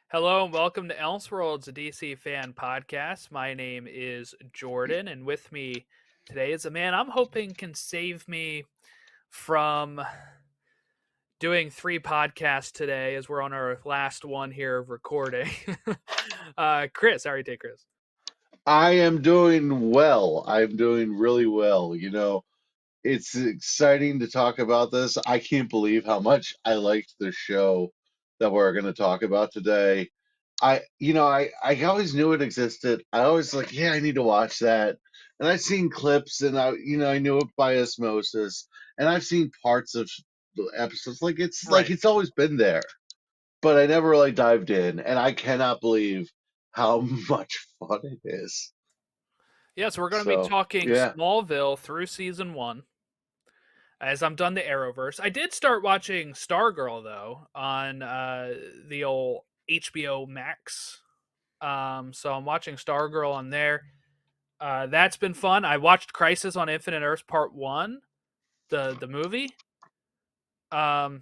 Hello and welcome to Elseworlds, a DC fan podcast. My name is Jordan, and with me today is a man I'm hoping can save me from doing 3 podcasts today, as we're on our last one here of recording. Chris, how are you today, Chris? I am doing well. I'm doing really well. It's exciting to talk about this. I can't believe how much I liked the show that we're going to talk about today. I always knew it existed. I always like, yeah, I need to watch that. And I've seen clips and I knew it by osmosis. And I've seen parts of the episodes. Right. It's always been there, but I never really dived in. And I cannot believe how much fun it is. Yeah, so we're going to be So, talking yeah. Smallville through season 1, as I'm done the Arrowverse. I did start watching Stargirl, though, on the old HBO Max. So I'm watching Stargirl on there. That's been fun. I watched Crisis on Infinite Earths Part 1, the movie. I'll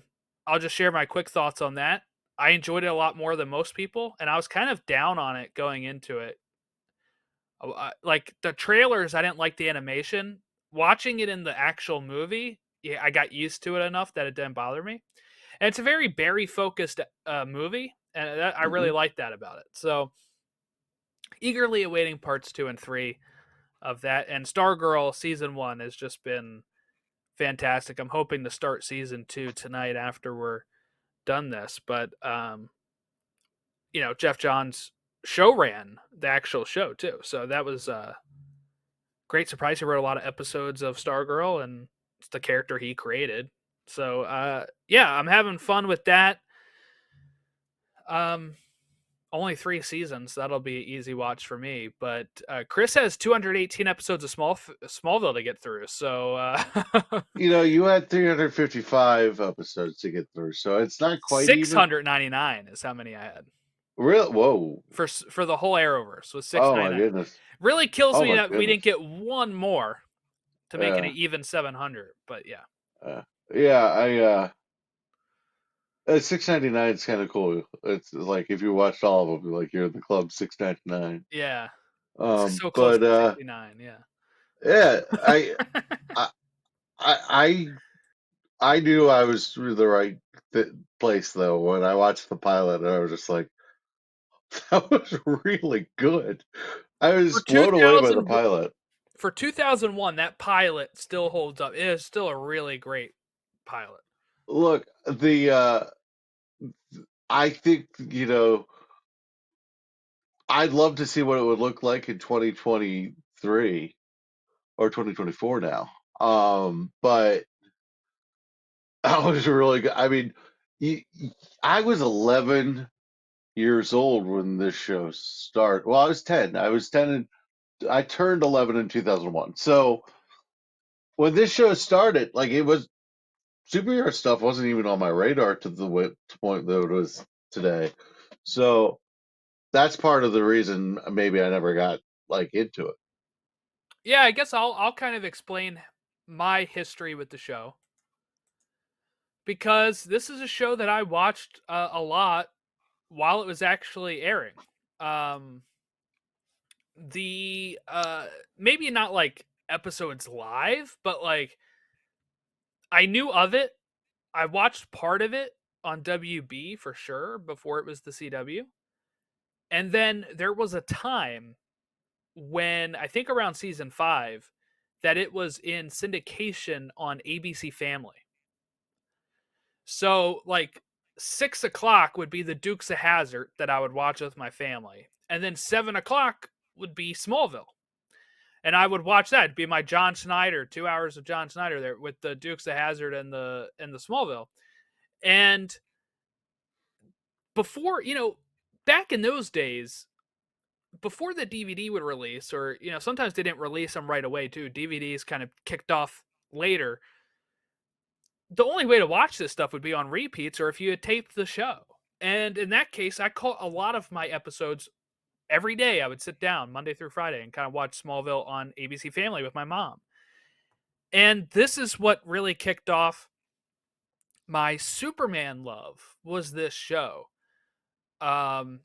just share my quick thoughts on that. I enjoyed it a lot more than most people, and I was kind of down on it going into it. Like the trailers, I didn't like the animation. Watching it in the actual movie, yeah, I got used to it enough that it didn't bother me. And it's a very Barry focused movie, and I really hmm like that about it. So eagerly awaiting parts 2 and 3 of that. And Stargirl season 1 has just been fantastic. I'm hoping to start season 2 tonight after we're done this. But Jeff Johns show ran the actual show too, so that was a great surprise. He wrote a lot of episodes of Stargirl, and it's the character he created. So yeah, I'm having fun with that. Um, Only 3 seasons. That'll be an easy watch for me. But Chris has 218 episodes of Smallville to get through. So You had 355 episodes to get through, so it's not quite even. 699 is how many I had Real, whoa. for the whole Arrowverse was Oh my 699. goodness. Really kills Oh me my that we didn't goodness. get one more to make it an Uh, even 700. But yeah, uh, yeah, 699 is kind of cool. It's like if you watched all of them, like you're in the club 699. yeah, so close But to 69. Yeah. yeah, I, I, I knew I was through the right th place though when I watched the pilot. I was just like, that was really good. I For was blown away by the 2000, pilot. for 2001, that pilot still holds up. It is still a really great pilot. Look, I think, I'd love to see what it would look like in 2023 or 2024 now. But I was really good. I mean, y- I was 11 years old when this show started. Well, I was 10. I was 10 and I turned 11 in 2001. So when this show started, like it was superhero stuff wasn't even on my radar to the point that it was today. So that's part of the reason maybe I never got like into it. Yeah, I guess I'll kind of explain my history with the show, because this is a show that I watched a lot while it was actually airing. Um, the Maybe not like episodes live, but like I knew of it. I watched part of it on WB for sure before it was the CW. And then there was a time when I think around season 5 that it was in syndication on ABC Family. So like 6 o'clock would be the Dukes of Hazzard that I would watch with my family, and then 7 o'clock would be Smallville, and I would watch that. It'd be my John Snyder 2 hours of John Snyder there with the Dukes of Hazzard and the Smallville. And before, back in those days, before the DVD would release, or sometimes they didn't release them right away too. DVDs kind of kicked off later. The only way to watch this stuff would be on repeats, or if you had taped the show. And in that case, I caught a lot of my episodes every day. I would sit down Monday through Friday and kind of watch Smallville on ABC Family with my mom. And this is what really kicked off my Superman love, was this show. Um,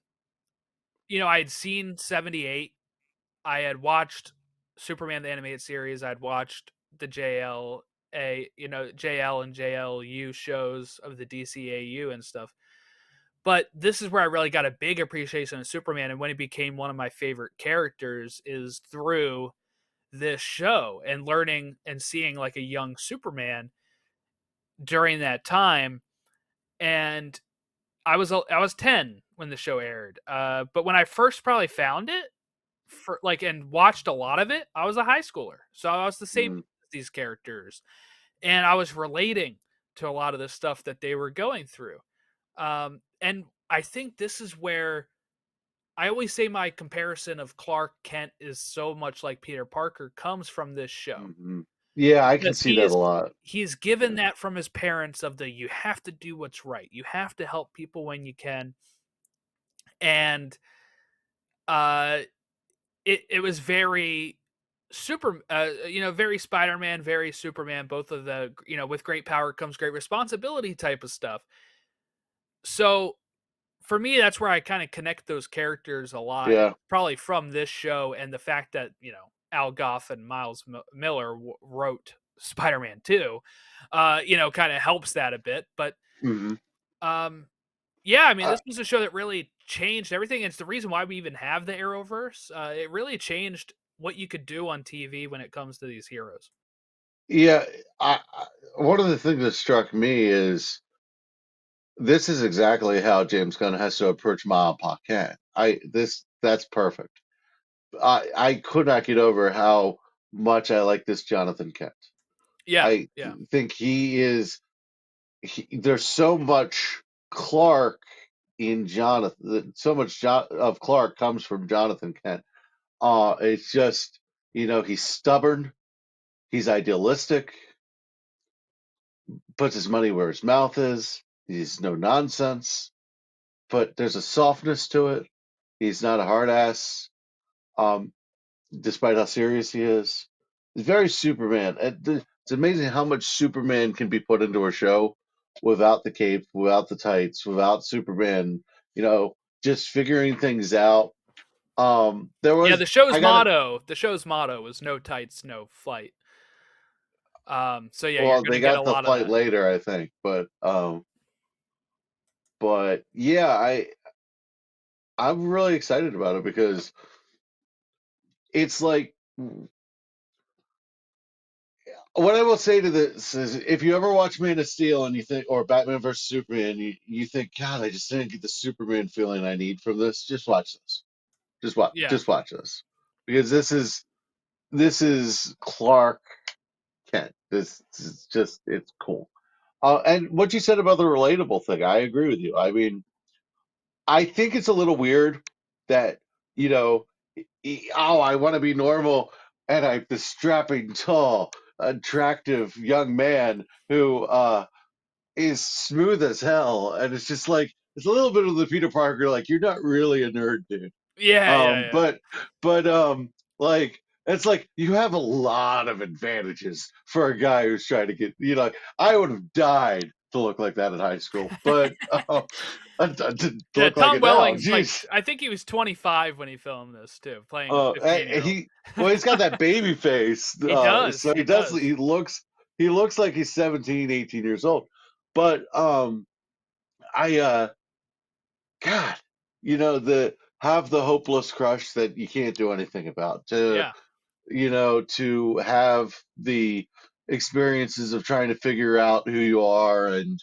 I had seen 78. I had watched Superman the animated series. I'd watched the JL and JLU shows of the DCAU and stuff. But this is where I really got a big appreciation of Superman, and when he became one of my favorite characters is through this show and learning and seeing like a young Superman during that time. And I was 10 when the show aired. But when I first probably found it for like and watched a lot of it, I was a high schooler. So I was the same Mm, as these characters. And I was relating to a lot of the stuff that they were going through. And I think this is where I always say my comparison of Clark Kent is so much like Peter Parker comes from this show. hmm. Yeah, I can Because see that a lot. he's given that from his parents of the you have to do what's right. You have to help people when you can. And uh it was very very Spider-Man, very Superman, both of the with great power comes great responsibility type of stuff. So for me, that's where I kind of connect those characters a lot, Yeah. probably from this show and the fact that Al Gough and Miles Miller wrote Spider-Man 2, kind of helps that a bit. But Hmm. um, yeah, I mean, this was a show that really changed everything. It's the reason why we even have the Arrowverse. It really changed what you could do on TV when it comes to these heroes. Yeah, one of the things that struck me is this is exactly how James Gunn has to approach Ma and Pa Kent. That's perfect. I could not get over how much I like this Jonathan Kent. Yeah, I yeah, think there's so much Clark in Jonathan. So much of Clark comes from Jonathan Kent. It's just he's stubborn, he's idealistic, puts his money where his mouth is. He's no nonsense, but there's a softness to it. He's not a hard ass, um, despite how serious he is. He's very Superman. It's amazing how much Superman can be put into a show without the cape, without the tights, without Superman, you know, just figuring things out. There yeah. was, I got it. The show's motto was "No tights, no flight." So yeah, you're Well, gonna they get a got the lot of fight that. later, I think, but yeah, I'm really excited about it because it's like what I will say to this is if you ever watch Man of Steel and you think or Batman versus Superman, you think, God, I just didn't get the Superman feeling I need from this, just watch this. Yeah, Just watch this. Because this is Clark Kent. This is just it's cool. And what you said about the relatable thing, I agree with you. I mean, I think it's a little weird that, you know, I want to be normal, and I'm this strapping, tall, attractive young man who is smooth as hell, and it's just like it's a little bit of the Peter Parker, like you're not really a nerd, dude. yeah, yeah, yeah, But like it's like you have a lot of advantages for a guy who's trying to get, I would have died to look like that in high school, but to yeah. look like Tom it now, Welling's like, jeez. I think he was 25 when he filmed this too, playing a 15-year-old. He's got that baby face, He does, so he does. he looks like he's 17, 18 years old. But I God, the have the hopeless crush that you can't do anything about, Yeah. to have the experiences of trying to figure out who you are, and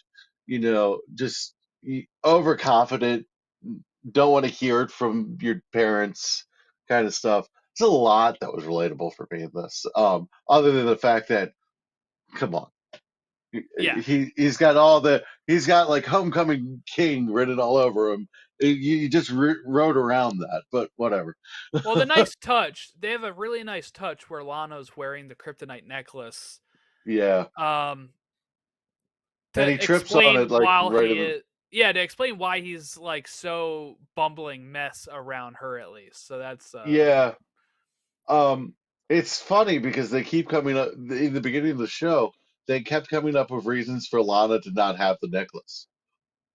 just overconfident, don't want to hear it from your parents, kind of stuff. It's a lot that was relatable for me in this, other than the fact that, come on, Yeah. he's got like homecoming king written all over him. You just wrote around that, but whatever. Well, the nice touch, they have a really nice touch where Lana's wearing the kryptonite necklace, Yeah, um, and to he trips on explain it like while right he in the is yeah, to explain why he's like so bumbling mess around her at least. So that's yeah. Um, it's funny because they keep coming up in the beginning of the show. They kept coming up with reasons for Lana to not have the necklace.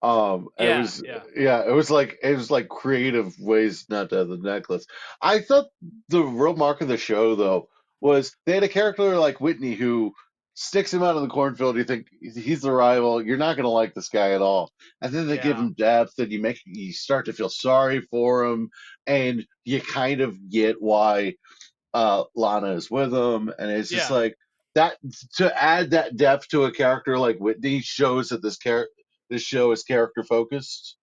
It Yeah, was yeah, yeah, it was like creative ways not to have the necklace. I thought the real mark of the show though was they had a character like Whitney who sticks him out in the cornfield. You think he's the rival, you're not gonna like this guy at all, and then they give yeah, him depth, and you start to feel sorry for him, and you kind of get why Lana is with him, and it's just yeah. like that to add that depth to a character like Whitney shows that this show is character focused,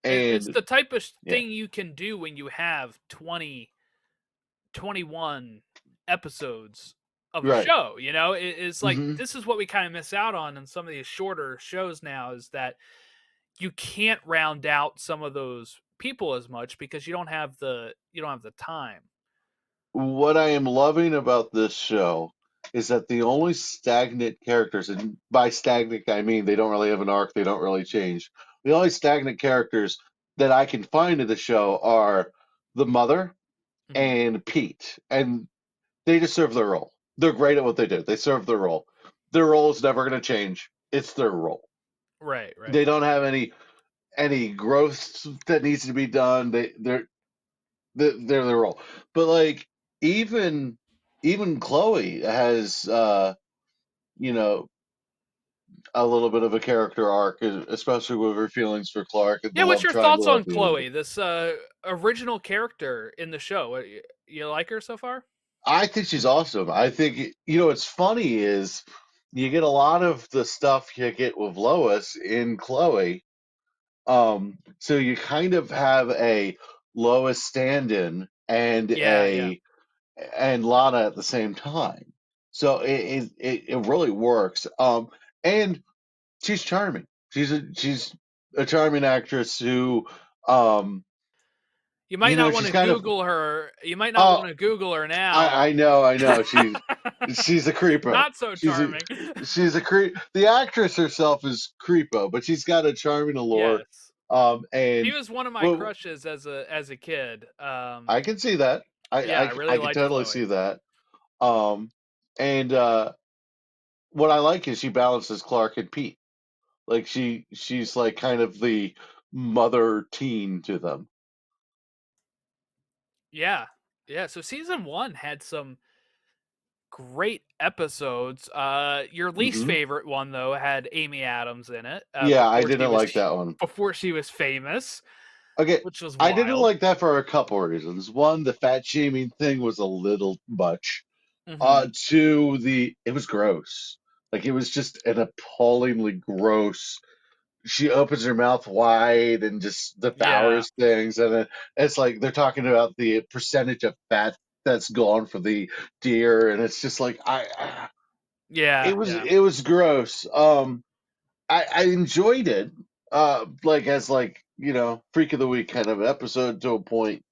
It's and the type of yeah, thing you can do when you have 20, 21 episodes of a right. show. It's like Hmm. this is what we kind of miss out on in some of these shorter shows now is that you can't round out some of those people as much because you don't have the time. What I am loving about this show is that the only stagnant characters, and by stagnant I mean they don't really have an arc, they don't really change. The only stagnant characters that I can find in the show are the mother Mhm. and Pete, and they just serve their role. They're great at what they do. They serve their role. Their role is never going to change. It's their role. Right, right. They don't have any growth that needs to be done. They're their role. But like even even Chloe has you know a little bit of a character arc, especially with her feelings for Clark and the Yeah, what's love your thoughts triangle on at the end. Chloe, this original character in the show? You like her so far? I think she's awesome. I think what's funny is you get a lot of the stuff you get with Lois in Chloe. So you kind of have a Lois stand-in and Yeah, yeah. a and Lana at the same time. So it really works. And she's charming. She's a charming actress who um You might not want she's to kind of Google her. You might not oh want to Google her now. I know she's a creepo. Not so She's a charming. she's a creep. The actress herself is creepo, but she's got a charming allure. Yes. She And was one of my well, crushes as a kid. I can see that. Yeah, I really I can liked totally Chloe. see that. Um, and what I like is she balances Clark and Pete. Like she's like kind of the mother teen to them. Yeah. Yeah, so season 1 had some great episodes. Your least Hmm. favorite one though had Amy Adams in it, Yeah, I didn't like that one. before she was famous, Okay, which was I didn't wild. like that for a couple of reasons. One, the fat shaming thing was a little much. Mhm. Two, it was gross. Like it was just an appallingly gross. She opens her mouth wide and just Yeah. devours things, and it's like they're talking about the percentage of fat that's gone for the deer, and it's just like Yeah, yeah. it was gross. I enjoyed it, like as like freak of the week kind of episode to a point,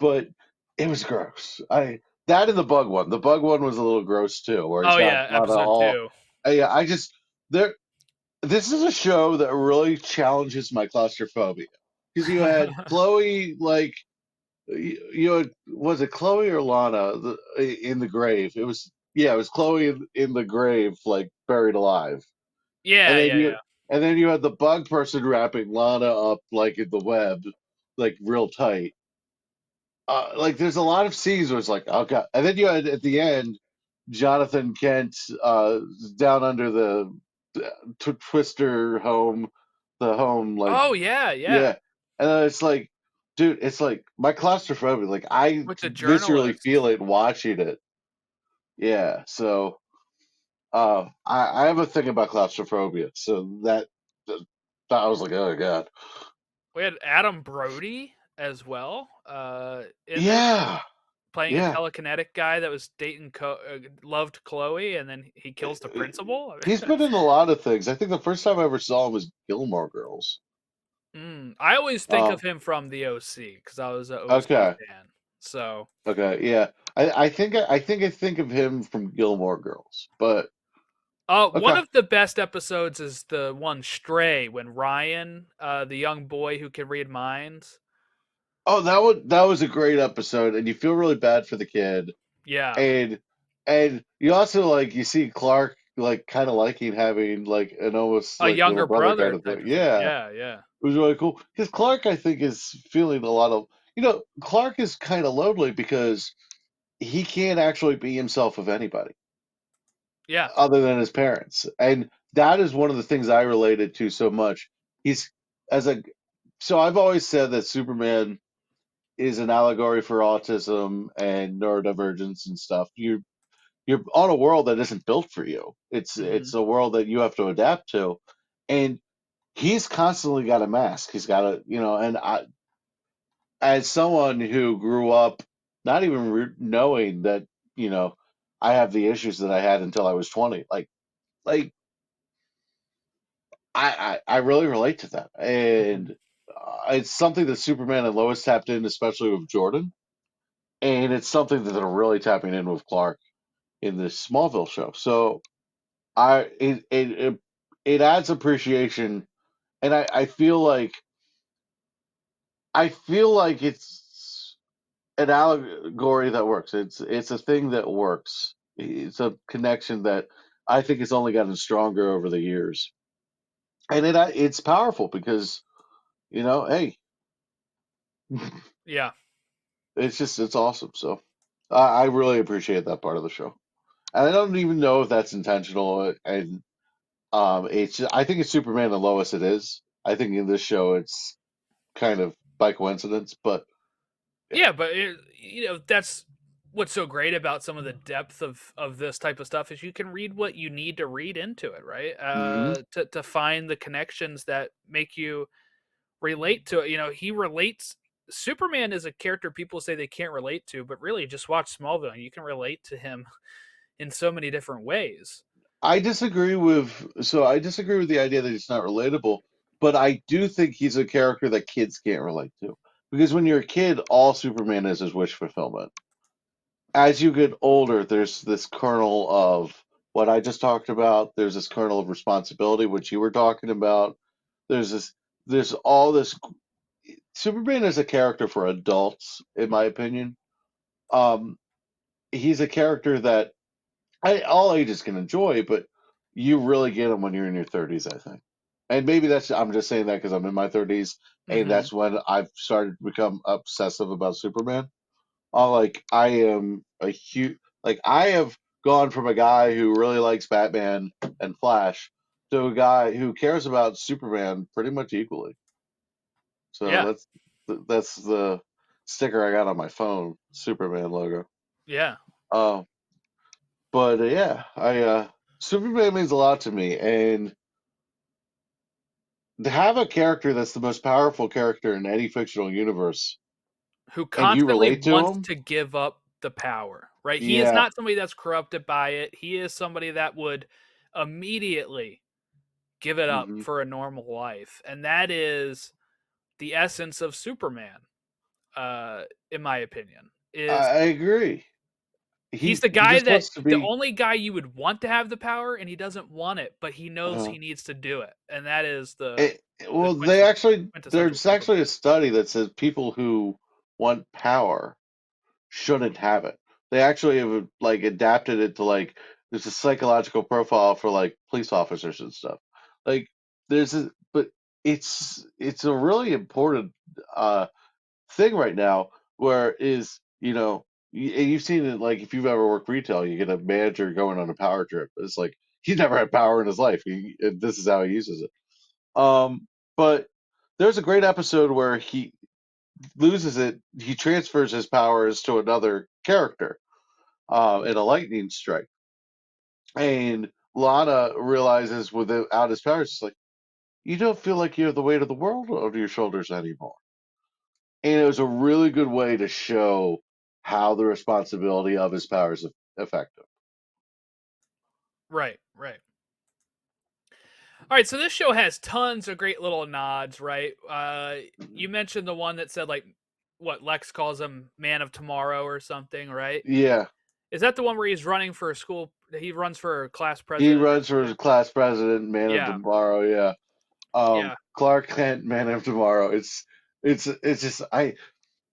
but it was gross. I That and the bug one. The bug one was a little gross too, where he's Oh got yeah, a lot of episode all. 2. Yeah, I just there. This is a show that really challenges my claustrophobia because you had Chloe like was it Chloe or Lana in the grave? It was Chloe in the grave, like buried alive, and Yeah, then yeah, you yeah. and then you had the bug person wrapping Lana up like in the web, like real tight. Like there's a lot of scenes where it's like, oh god, and then you had at the end, Jonathan Kent down under the Twister home, the home like Oh yeah, yeah. yeah, and it's like, dude, it's like my claustrophobia, like I With the viscerally feel journalist. it watching it. Yeah, so I have a thing about claustrophobia, so that I was like, oh god, We had Adam Brody as well, in this, yeah, playing a yeah. telekinetic guy that was loved Chloe, and then he kills the principal. He's been in a lot of things. I think the first time I ever saw him was Gilmore Girls. I always think of Um, him from the OC because I was an OC okay, fan. So, okay, yeah. I think of him from Gilmore Girls, but one okay. of the best episodes is the one Stray when Ryan, the young boy who can read minds. Oh, that was a great episode, and you feel really bad for the kid, Yeah. and you also like you see Clark. like kind of liking having like an almost A like little younger brother kind brother of type thing. of thing. Yeah, Yeah, yeah. it was really cool because Clark, I think, is feeling a lot of, Clark is kind of lonely because he can't actually be himself with anybody Yeah. other than his parents. And that is one of the things I related to so much. He's as a so I've always said that Superman is an allegory for autism and neurodivergence and stuff. You're on a world that isn't built for you. It's Mhm. a world that you have to adapt to. And he's constantly got a mask. He's got a, and as someone who grew up not even knowing that, you know, I have the issues that I had until I was 20, like I really relate to that. Mhm. And it's something that Superman and Lois tapped in, especially with Jordan. And it's something that they're really tapping in with Clark in this Smallville show. So it adds appreciation, and I feel like it's an allegory that works. It's a thing that works. It's a connection that I think has only gotten stronger over the years, and it's powerful because hey, Yeah. it's awesome. So I really appreciate that part of the show, and I don't even know if that's intentional. And I think it's Superman and Lois. It is. I think in this show it's kind of by coincidence, but yeah. Yeah, but that's what's so great about some of the depth of this type of stuff is you can read what you need to read into it, right? Hmm. To find the connections that make you relate to it. He relates. Superman is a character people say they can't relate to, but really just watch Smallville and you can relate to him in so many different ways. I disagree with the idea that he's not relatable, but I do think he's a character that kids can't relate to. Because when you're a kid, all Superman is wish fulfillment. As you get older, there's this kernel of what I just talked about. There's this kernel of responsibility, which you were talking about. There's this, there's all this. Superman is a character for adults, in my opinion. Um, he's a character that all ages can enjoy, but you really get them when you're in your 30s, I think. And maybe I'm just saying that because I'm in my 30s, and Hmm. that's when I've started to become obsessive about Superman. Like I am a huge, like I have gone from a guy who really likes Batman and Flash to a guy who cares about Superman pretty much equally. So Yeah, that's the sticker I got on my phone, Superman logo. yeah. Uh, but yeah, I Superman means a lot to me, and to have a character that's the most powerful character in any fictional universe, Who and you constantly relate to wants him, to give up the power, right? He is yeah, not somebody that's corrupted by it. He is somebody that would immediately give it up hmm for a normal life. And that is the essence of Superman, in my opinion. Is I agree. he's the He guy just that wants to the be. only guy you would want to have the power and he doesn't want it, but he knows Uh, he needs to do it. And that is it, the well, quintessential there's Superman. actually a study that says people who want power shouldn't have it. They actually have like adapted it to like there's a psychological profile for like police officers and stuff. Like but it's a really important uh thing right now where is and you've seen it like if you've ever worked retail, you get a manager going on a power trip. It's like he's never had power in his life. And this is how he uses it. But there's a great episode where he loses it. He transfers his powers to another character in a lightning strike, and Lana realizes without his powers, it's like you don't feel like you have the weight of the world on your shoulders anymore. And it was a really good way to show how the responsibility of his powers is effective. Right, right. All right, so this show has tons of great little nods, right? You mentioned the one that said like what Lex calls him Man of Tomorrow or something, right? Yeah, Is that the one where he's running for a school? He runs for class he president or runs for something? class president, Man of Yeah, Tomorrow. Yeah, yeah, Clark Kent, Man of Tomorrow. It's just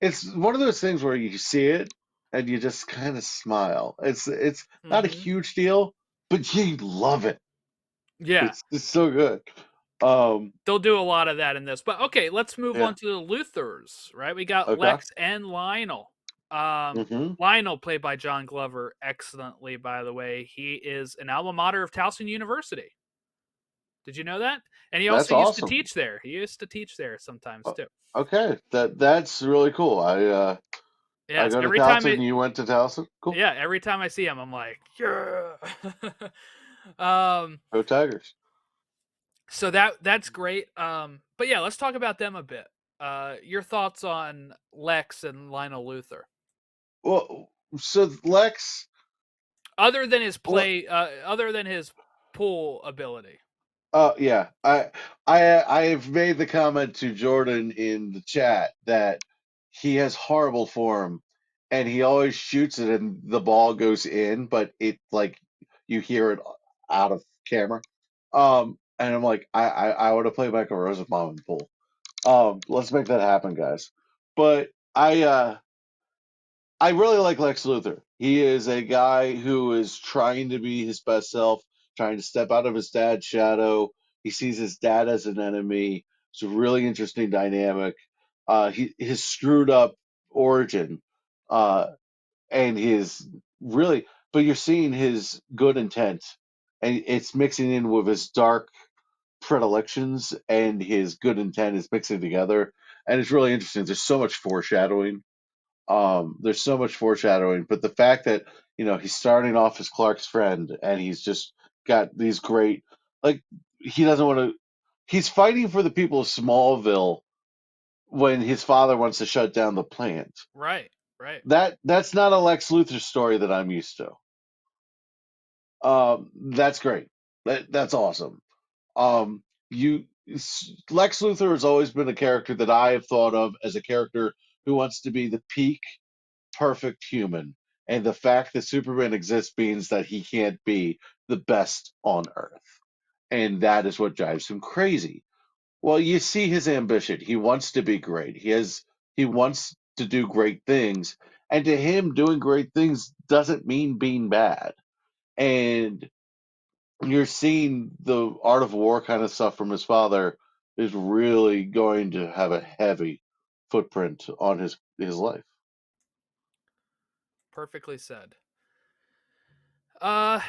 it's one of those things where you see it and you just kind of smile. It's not a hmm huge deal, but you love it. Yeah, It's so good. Um, they'll do a lot of that in this. But okay, let's move yeah. on to the Luthors, right? We got Okay. Lex and Lionel. Um, Hmm. Lionel, played by John Glover, excellently, by the way. He is an alma mater of Towson University. Did you know that? And he That's also used to awesome. teach there. He used to teach there sometimes Uh, too. Okay, that's really cool. I Yes, go to every time Towson. it You went to Towson. Cool. yeah, every time I see him, I'm like, yeah. um, Go Tigers. so that's great. But yeah, let's talk about them a bit. Your thoughts on Lex and Lionel Luthor, Well, so Lex. other than his Well, play, other than his pool ability. yeah. I've made the comment to Jordan in the chat that he has horrible form, and he always shoots it, and the ball goes in, but it like you hear it out of camera. And I'm like, I would have played Michael Rosenbaum in the pool. Let's make that happen, guys. But I really like Lex Luthor. He is a guy who is trying to be his best self, trying to step out of his dad's shadow. He sees his dad as an enemy. It's a really interesting dynamic. His screwed up origin, uh, and his really, but you're seeing his good intent, and it's mixing in with his dark predilections, and his good intent is mixing together, and it's really interesting. There's so much foreshadowing, there's so much foreshadowing, but the fact that he's starting off as Clark's friend, and he's just got these great, like, he doesn't want to. He's fighting for the people of Smallville when his father wants to shut down the plant. Right, right. That's not a Lex Luthor story that I'm used to. That's great. That's awesome. You Lex Luthor has always been a character that I have thought of as a character who wants to be the peak perfect human. And the fact that Superman exists means that he can't be the best on Earth. And that is what drives him crazy. Well, you see his ambition. He wants to be great. He wants to do great things. And to him, doing great things doesn't mean being bad. And you're seeing the art of war kind of stuff from his father is really going to have a heavy footprint on his life. Perfectly said. Uh,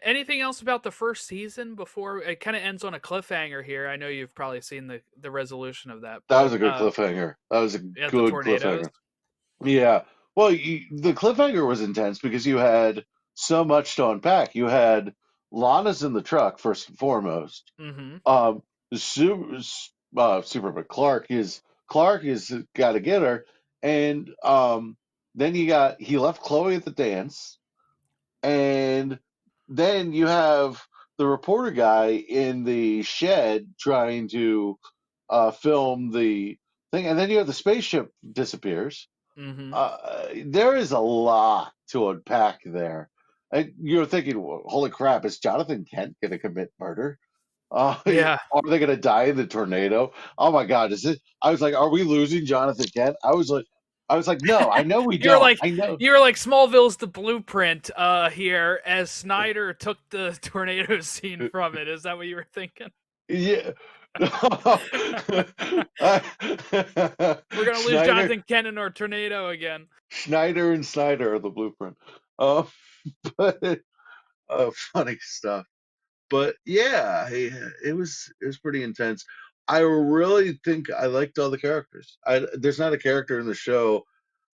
anything else about the first season before it kind of ends on a cliffhanger here? I know you've probably seen the resolution of that, That but was a good cliffhanger. That was a yeah, the good tornadoes. cliffhanger. Yeah. Well, the cliffhanger was intense because you had so much to unpack. You had Lana's in the truck first and foremost. Mm-hmm. Um, Super, Superman Clark is got to get her, and then he left Chloe at the dance, and then you have the reporter guy in the shed trying to film the thing, and then you have the spaceship disappears. Mm-hmm. There is a lot to unpack there. And you're thinking, well, holy crap, is Jonathan Kent going to commit murder? Yeah. Are they going to die in the tornado? Oh my God, is it? I was like, are we losing Jonathan Kent? I was like, no, I know we you were don't. like I know. you were like Smallville's the blueprint here as Snyder took the tornado scene from it. Is that what you were thinking? Yeah. We're gonna lose Schneider, Jonathan Kent in our tornado again. Schneider, and Snyder are the blueprint. Uh, but funny stuff. But yeah, it was pretty intense. I really think I liked all the characters. There's not a character in the show.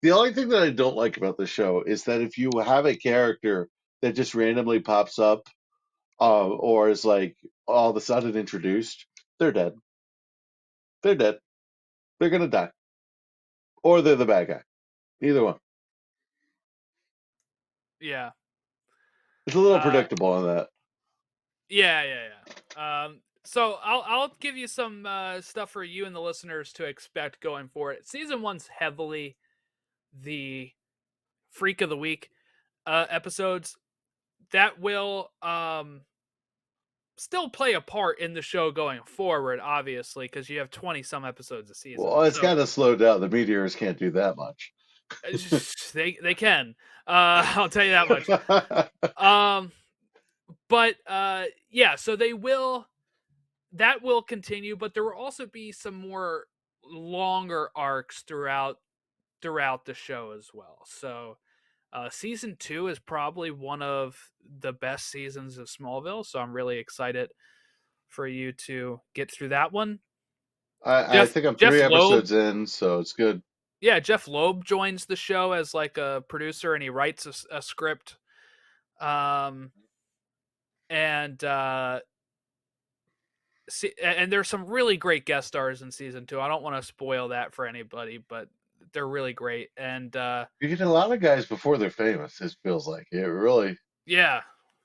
The only thing that I don't like about the show is that if you have a character that just randomly pops up, or is like all of a sudden introduced, they're dead. They're dead. They're gonna die, or they're the bad guy. Either one. Yeah. It's a little Uh, predictable on that. yeah, yeah, yeah. So I'll give you some stuff for you and the listeners to expect going forward. Season one's heavily the freak of the week episodes that will still play a part in the show going forward, obviously, because you have 20 some episodes a season. Well, it's So kind of slowed down. The meteors can't do that much. they can. I'll tell you that much. Um, But yeah, so they will that will continue, but there will also be some more longer arcs throughout the show as well. So season 2 is probably one of the best seasons of Smallville, so I'm really excited for you to get through that one. I Jeff think I'm Jeff three Loeb, episodes in, so it's good. yeah, Jeff Loeb joins the show as like a producer, and he writes a script. Um, and and there's some really great guest stars in season 2. I don't want to spoil that for anybody, but they're really great. And You get a lot of guys before they're famous. It feels like it really. yeah,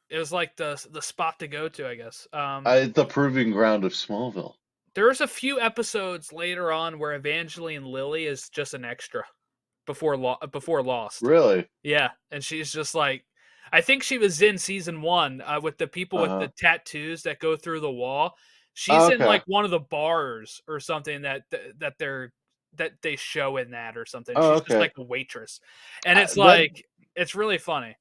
it was like the spot to go to, I guess. The proving ground of Smallville. There's a few episodes later on where Evangeline Lilly is just an extra before Lost. Really? Yeah, and she's just like, I think she was in season 1 with the people with the Uh-huh. tattoos that go through the wall. She's Oh, in okay. like one of the bars or something that they show in that or something. Oh, She's just okay. like a waitress, and it's That like it's really funny.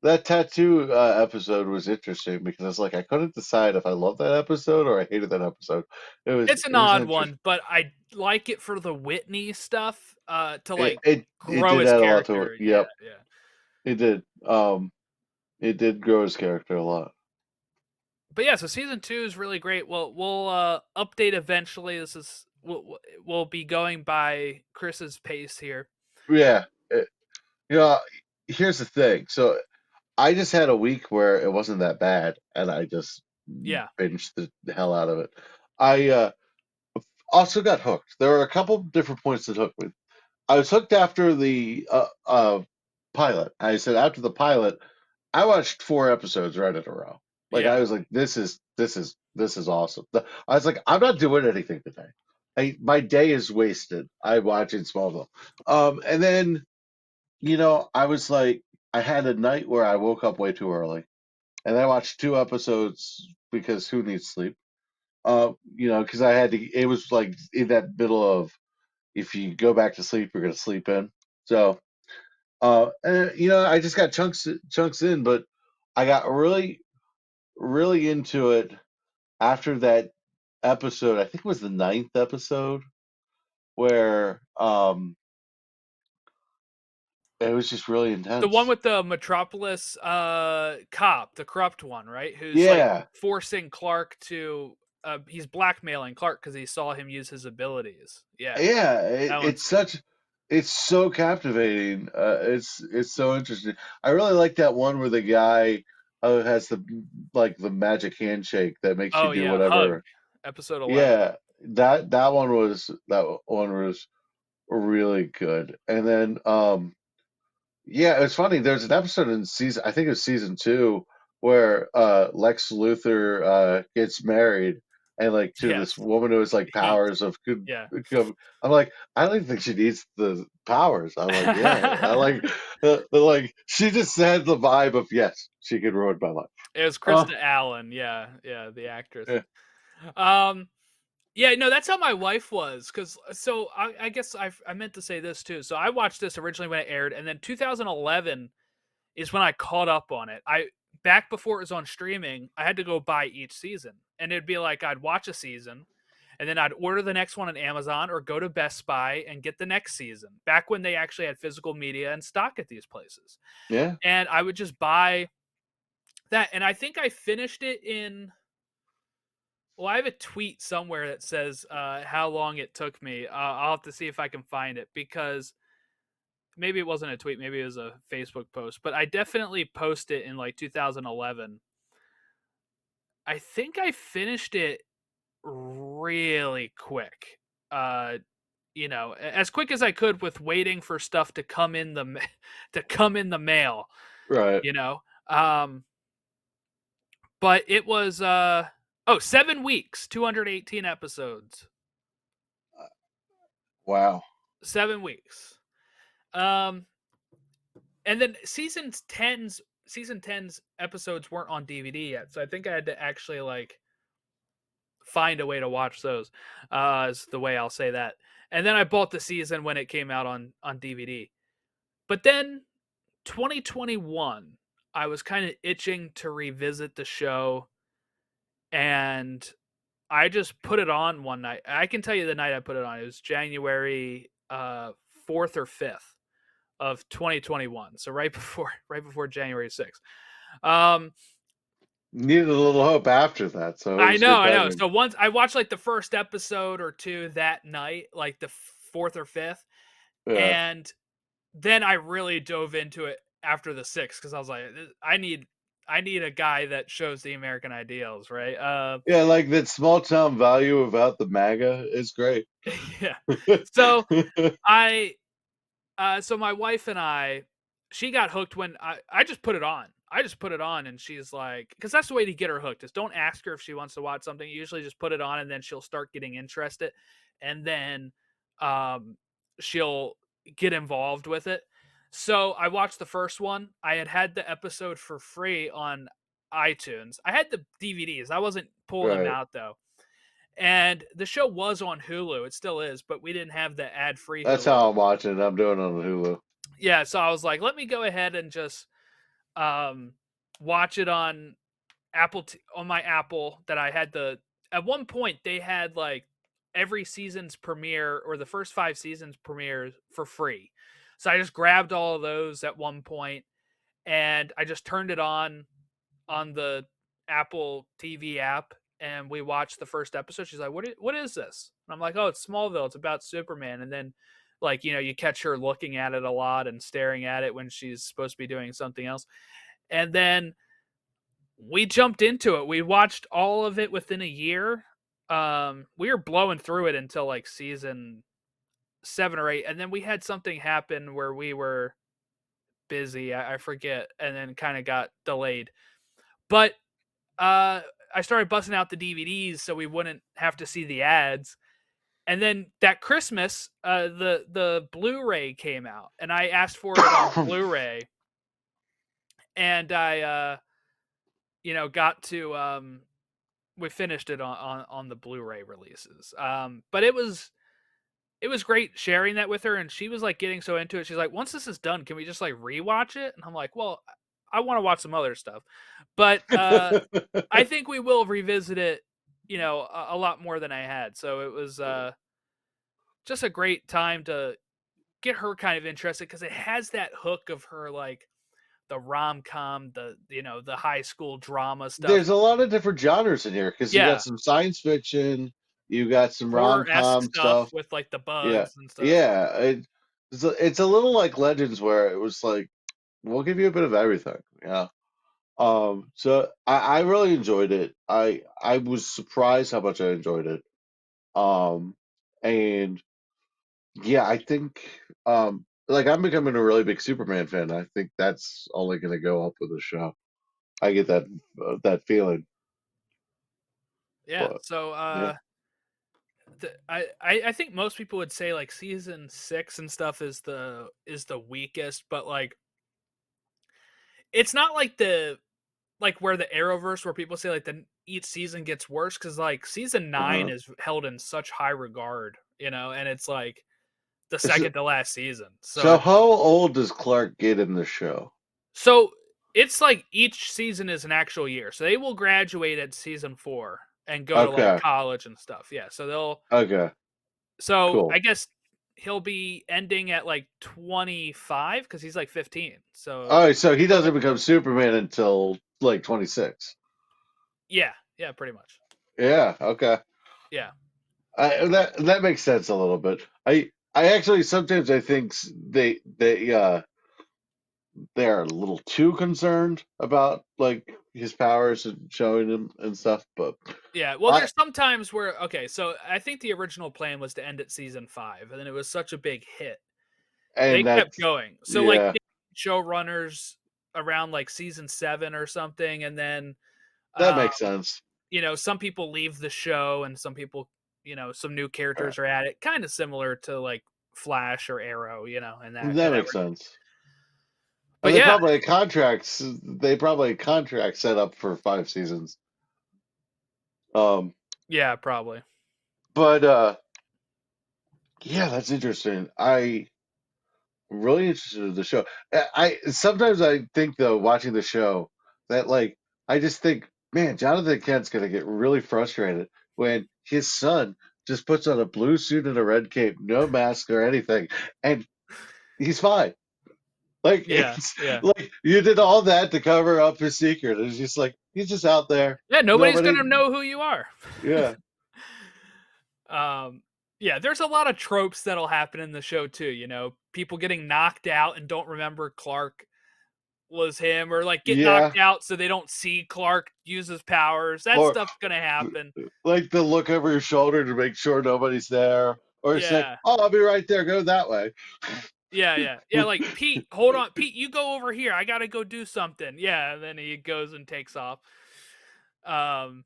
that tattoo episode was interesting because it's like I couldn't decide if I loved that episode or I hated that episode. It's an It was odd interesting. one, but I like it for the Whitney stuff to It like it it grow did his add a lot to it. character. Yeah, Yep, yeah. it did. It did grow his character a lot. But yeah, so season 2 is really great. We'll update eventually. We'll be going by Chris's pace here. Yeah. You know, here's the thing. So I just had a week where it wasn't that bad, and I just Yeah, binged the hell out of it. I also got hooked. There were a couple different points that hooked me. I was hooked after the pilot. I said after the pilot, I watched 4 episodes right in a row. Like I yeah. was like, this is awesome. I was like, I'm not doing anything today. My day is wasted. I'm watching Smallville. And then I was like, I had a night where I woke up way too early, and I watched 2 episodes because who needs sleep? Because I had to. It was like in that middle of if you go back to sleep, you're gonna sleep in. So, I just got chunks in, but I got really really into it after that episode. I think it was the ninth episode where it was just really The one intense. with the Metropolis cop, the corrupt one, right? Who's like Yeah, forcing Clark to he's blackmailing Clark because he saw him use his abilities. Yeah, yeah. that one's good. It's so captivating. It's so interesting. I really like that one where the guy has the magic handshake that makes you Oh do yeah, Hug, whatever. episode 11. Yeah, that one was really good. And then yeah, it's funny. There's an episode in season, I think it's season 2, where Lex Luthor gets married and like to this Yes. woman who has like Heat. powers of could Yeah. I'm like, I don't think she needs the powers. I'm like, yeah, I like she just had the vibe of yes, she could ruin my life. It was Oh, Krista Allen. Yeah, yeah, the actress. yeah, Um, yeah, no, that's how my wife was. Cause so I guess I meant to say this too. So I watched this originally when it aired, and then 2011 is when I caught up on it. I back before it was on streaming, I had to go buy each season, and it'd be like I'd watch a season, and then I'd order the next one on Amazon or go to Best Buy and get the next season. Back when they actually had physical media and stock at these places, yeah, and I would just buy that, and I think I finished it in. Well, I have a tweet somewhere that says how long it took me. I'll have to see if I can find it because maybe it wasn't a tweet, maybe it was a Facebook post, but I definitely posted in like 2011. I think I finished it really quick. Uh, as quick as I could with waiting for stuff to come in to come in the mail. right. You know, um, but it was 7 weeks, 218 episodes, Wow. 7 weeks. Um, and then season 10's episodes weren't on DVD yet, so I think I had to actually like find a way to watch those. Is the way I'll say that. And then I bought the season when it came out on DVD. But then 2021, I was kind of itching to revisit the show, and I just put it on one night. I can tell you the night I put it on. It was January 4th or 5th of 2021. So right before January 6th. Um, Needed a little hope after that, so it was good I know. timing. So once I watched like the first episode or two that night, like the 4th or 5th, Yeah. and then I really dove into it after the 6th because I was like, I need a guy that shows the American ideals, right? Yeah, like that small town value about the MAGA is great. Yeah. So I so my wife and she got hooked when I just put it on. I just put it on and she's like, because that's the way to get her hooked is don't ask her if she wants to watch something. You usually just put it on and then she'll start getting interested and then um she'll get involved with it. So I watched the first one. I had the episode for free on iTunes. I had the DVDs. I wasn't pulling them Right. out though. And the show was on Hulu. It still is, but we didn't have the ad-free That's Hulu. how I'm watching it. I'm doing it on Hulu. Yeah, so I was like, let me go ahead and just um watch it on on my Apple that I had the at one point they had like every season's premiere or the first 5 seasons premieres for free. So I just grabbed all of those at one point and I just turned it on the Apple TV app and we watched the first episode. She's like, what is this?" And I'm like, "Oh, it's Smallville. It's about Superman." And then like, you catch her looking at it a lot and staring at it when she's supposed to be doing something else. And then we jumped into it. We watched all of it within a year. We were blowing through it until like season 7 or 8 and then we had something happen where we were busy. I forget and then kind of got delayed. But uh, I started busting out the DVDs so we wouldn't have to see the ads. And then that Christmas, the Blu-ray came out, and I asked for it on Blu-ray, and I got to we finished it on the Blu-ray releases. But it was great sharing that with her, and she was like getting so into it. She's like, "Once this is done, can we just like rewatch it?" And I'm like, "Well, I want to watch some other stuff," but I think we will revisit it, a lot more than I had. So it was just a great time to get her kind of interested because it has that hook of her like the rom com, the high school drama stuff. There's a lot of different genres in here because you got Yeah, some science fiction, you got some horror esque rom-com stuff stuff. with like the Yeah, bugs and stuff. yeah. It's a little like Legends where it was like we'll give you a bit of everything. Yeah. So I really enjoyed it. I was surprised how much I enjoyed it. Um, and yeah, I think like I'm becoming a really big Superman fan. I think that's only going to go up with the show. I get that feeling, Yeah. but So yeah. I think most people would say like season 6 and stuff is the weakest, but like it's not like the like where the Arrowverse where people say like the each season gets worse because like season 9 Uh-huh. is held in such high regard, and it's like the So, second to last season. so how old does Clark get in the show? So it's like each season is an actual year. So they will graduate at season 4 and go to like Okay, college and stuff. Yeah. okay, So I cool. guess he'll be ending at like 25 because he's like 15. So All right, so he like, doesn't become Superman until like 26. yeah, yeah, pretty much. Yeah, okay. Yeah. That makes sense a little bit. I actually sometimes I think they're a little too concerned about like his powers and showing him and stuff, but Yeah. Well, I there's sometimes where, okay, so I think the original plan was to end at season 5, and then it was such a big hit. They and kept that's going. So, like, yeah, showrunners around like season 7 or something, and then, that uh, makes sense. some people leave the show and some people, some new characters are at it, kind of similar to like Flash or Arrow, That in that makes sense. And but yeah, they probably had contracts set up for 5 seasons. Um, yeah, probably. but yeah, that's interesting. really interested in the show. I sometimes I think though, watching the show, that like I just think, man, Jonathan Kent's gonna get really frustrated when his son just puts on a blue suit and a red cape, no mask or anything, and he's fine. Like Yeah, it's yeah. like you did all that to cover up his secret. It's just like he's just out there. Yeah, nobody's Nobody, gonna know who you are. yeah. um, yeah, there's a lot of tropes that'll happen in the show too. People getting knocked out and don't remember Clark was him, or like get Yeah, knocked out so they don't see Clark use his powers. That or stuff's gonna happen. like the look over your shoulder to make sure nobody's there, or say, Yeah. "Oh, I'll be right there. Go that way." Yeah, yeah. Yeah, like, "Pete, hold on. Pete, you go over here. I gotta go do something." Yeah, and then he goes and takes off. Um,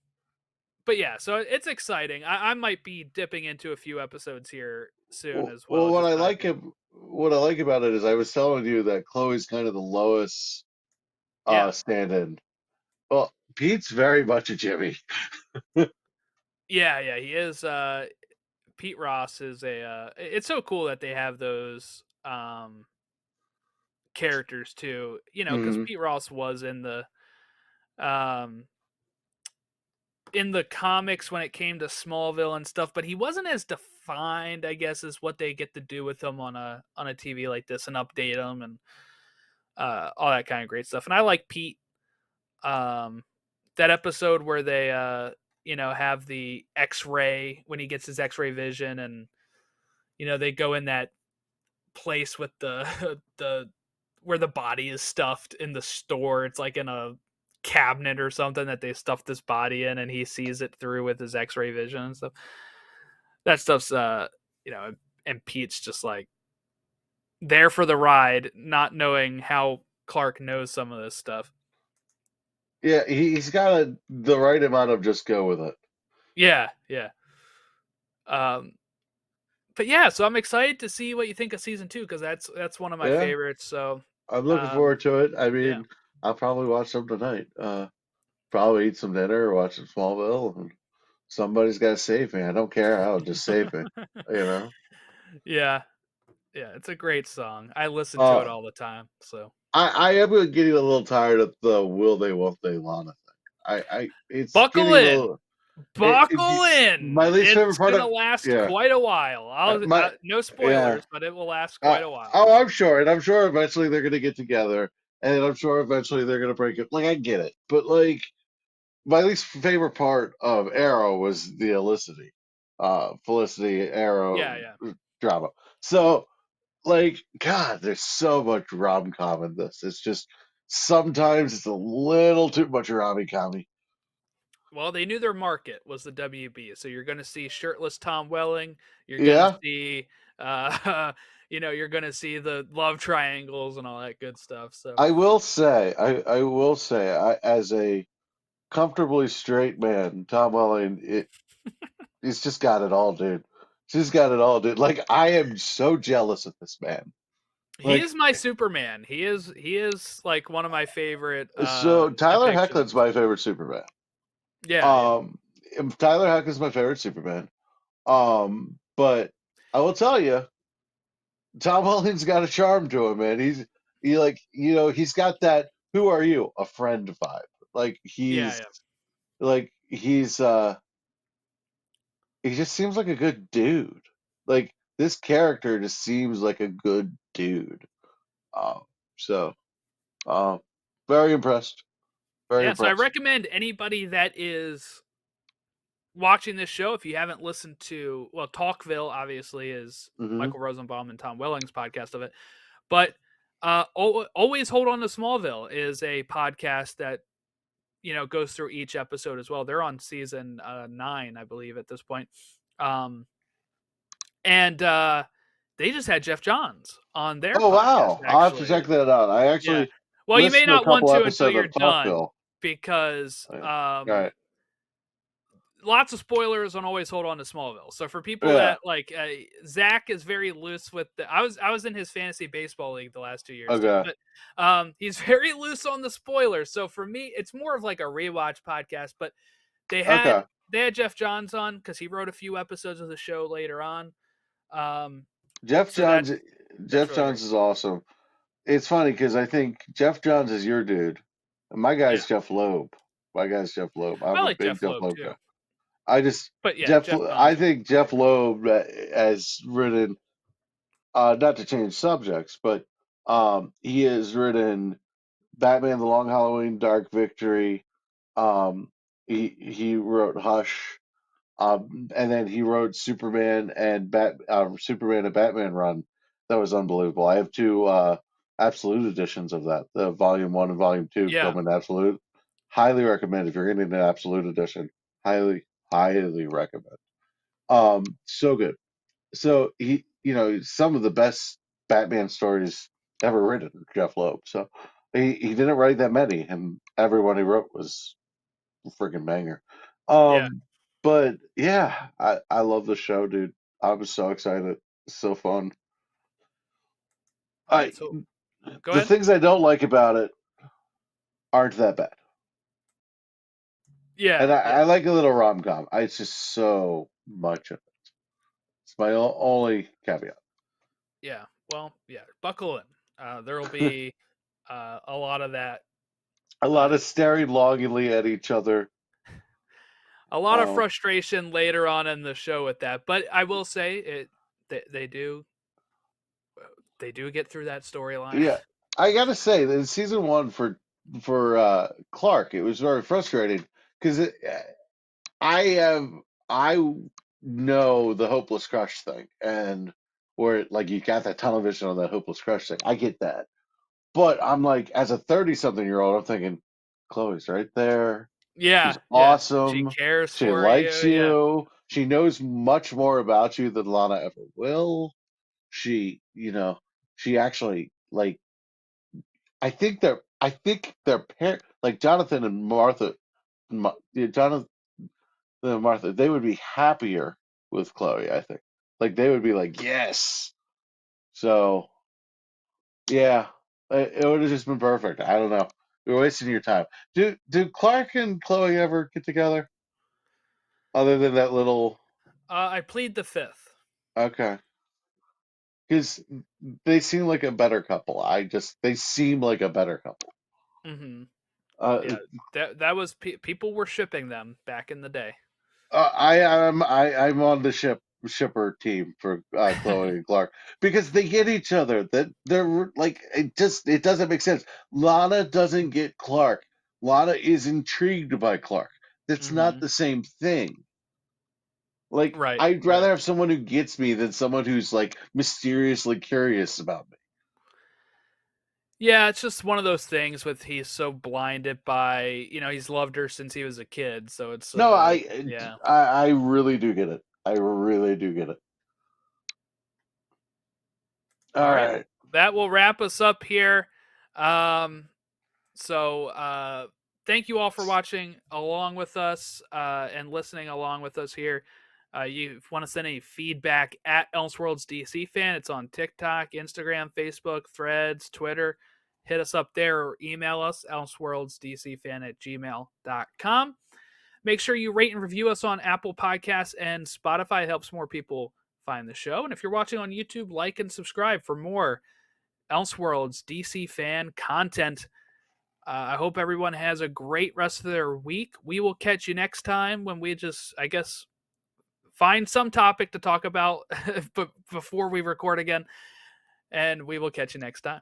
but yeah, so it's exciting. I might be dipping into a few episodes here soon Well, as well, well, just diving in. what I like about it is I was telling you that Chloe's kind of the lowest Yeah. stand-in. Well, Pete's very much a Jimmy. Yeah, yeah, he is, Pete Ross is it's so cool that they have those, characters too, because Hmm. Pete Ross was um in the comics when it came to Smallville and stuff, but he wasn't as defined, I guess, as what they get to do with him on a TV like this and update him and all that kind of great stuff. And I like Pete. Um, that episode where they have the X-ray when he gets his X-ray vision, and they go in that place with the the where the body is stuffed in the store. It's like in a cabinet or something that they stuffed this body in, and he sees it through with his X-ray vision and stuff. That stuff's and Pete's just like there for the ride, not knowing how Clark knows some of this stuff. Yeah, he's got the right amount of just go with it. Yeah, yeah. Um, but yeah, so I'm excited to see what you think of season two because that's one of my Yeah, favorites. So, I'm looking um, forward to it. I yeah. mean, I'll probably watch some tonight. Probably eat some dinner or watch some Smallville. And somebody's got to save me. I don't care how, just save me. You know. Yeah, yeah, it's a great song. I listen to it Uh, all the time. So I am getting a little tired of the will they won't they Lana thing. It's buckle getting a in, little. buckle in. My least favorite It's part gonna of, last yeah, quite a while. my, No yeah. spoilers, but it will last quite a while. Oh, I'm sure, and I'm sure eventually they're gonna get together, and I'm sure eventually they're gonna break it. Like I get it, but like my least favorite part of Arrow was the Felicity Yeah, Arrow yeah, drama. So like, God, there's so much rom-com in this. It's just sometimes it's a little too much rom-com. well, they knew their market was the WB, so you're going to see shirtless Tom Welling. You're going to Yeah, see, you're going to see the love triangles and all that good stuff. So, I will say, as a comfortably straight man, Tom Welling, he's just got it all, dude. He's got it all, dude. Like I am so jealous of this man. he Like is my Superman. He is like one of my favorite so, Tyler Hoechlin's depictions. my favorite Superman. Yeah, yeah, Um, Tyler Hoechlin's my favorite Superman. But I will tell you, Tom Holling's got a charm to him, man. He like he's got that "Who are you? A friend" vibe. Like yeah, yeah. he's he just seems like a good dude. Like this character just seems like a good dude. Um, so um, very impressed. Very Yeah, so I impressed. recommend anybody that is watching this show, if you haven't listened to, well, Talkville obviously is Hmm. Michael Rosenbaum and Tom Welling's podcast of it, but always hold on to Smallville is a podcast that goes through each episode as well. They're on season 9, I believe, at this point, and they just had Jeff Johns on their Oh podcast. wow, I'll have to Actually, check that out. I yeah. actually Well, you may listened to a not want couple to until episodes you're of done Talkville. because All right. lots of spoilers on always hold on to Smallville. So for people Yeah. that like Zach is very loose with the I was in his fantasy baseball league the last 2 years too, Okay. but he's very loose on the spoilers. So for me, it's more of like a rewatch podcast. But they had Okay. they had Jeff Johns on because he wrote a few episodes of the show later on. Um, Jeff so that Johns. It's Jeff really great. Johns is awesome. It's funny because I think Jeff Johns is your dude. And my Yeah, guy's Jeff Loeb. My guy's Jeff Loeb. I I'm a like big Jeff Jeff Loeb Loeb guy. too, I just but yeah, Jeff I Johns is think great. Jeff Loeb has written not to change subjects, but he has written Batman: The Long Halloween, Dark Victory. He wrote Hush, and then he wrote Superman and Batman run. That was unbelievable. I have two absolute editions of that. The Volume One and Volume Two Yeah, come in absolute. Highly recommend if you're getting an absolute edition. Highly recommend. So good. So some of the best Batman stories ever written, Jeff Loeb. So he didn't write that many, and everyone he wrote was a freaking banger. yeah. But yeah, I love the show, dude. I was so excited. It's so fun. All I right, so go The ahead. things I don't like about it aren't that bad, and Yeah, I yeah, like a little rom com. It's just so much of it. It's my only caveat. yeah. Well, yeah. Buckle in. There will be a lot of that. A Uh, lot of staring longingly at each other. a lot of Um, frustration later on in the show with that, but I will say it. They do get through that storyline. Yeah, I gotta say that in season one for Clark, it was very frustrating because I have I know the hopeless crush thing, and where like you got that tunnel vision on that hopeless crush thing. I get that, but I'm like, as a 30-something-year-old, I'm thinking, Chloe's right there. Yeah, She's yeah. She awesome. cares She for you. likes Yeah. you. She knows much more about you than Lana ever will. She actually like I think their parent, like Jonathan and Martha, yeah, Jonathan and Martha, they would be happier with Chloe. I think, like they would be like, yes. So yeah, it would have just been perfect. I don't know. You're wasting your time. Do Clark and Chloe ever get together? Other than that little, I plead the fifth. okay, because they seem like a better couple. They seem like a better couple. Hmm. Uh, Yeah, that was people were shipping them back in the day. I'm on the shipper team for Chloe and Clark because they get each other. That they're like it doesn't make sense. Lana doesn't get Clark. Lana is intrigued by Clark. That's not Hmm. the same thing. Like Right, I'd right. rather have someone who gets me than someone who's like mysteriously curious about me. Yeah, it's just one of those things with he's so blinded by, he's loved her since he was a kid, so it's No, yeah. I really do get it. I really do get it. All All right. right. That will wrap us up here. Um so thank you all for watching along with us and listening along with us here. You want to send any feedback at elseworldsdcfan, it's on TikTok, Instagram, Facebook, Threads, Twitter. Hit us up there or email us elseworldsdcfan@gmail.com. Make sure you rate and review us on Apple Podcasts and Spotify. It helps more people find the show. And if you're watching on YouTube, like and subscribe for more Elseworlds DC fan content. I hope everyone has a great rest of their week. We will catch you next time when we just, I guess, find some topic to talk about but before we record again. And we will catch you next time.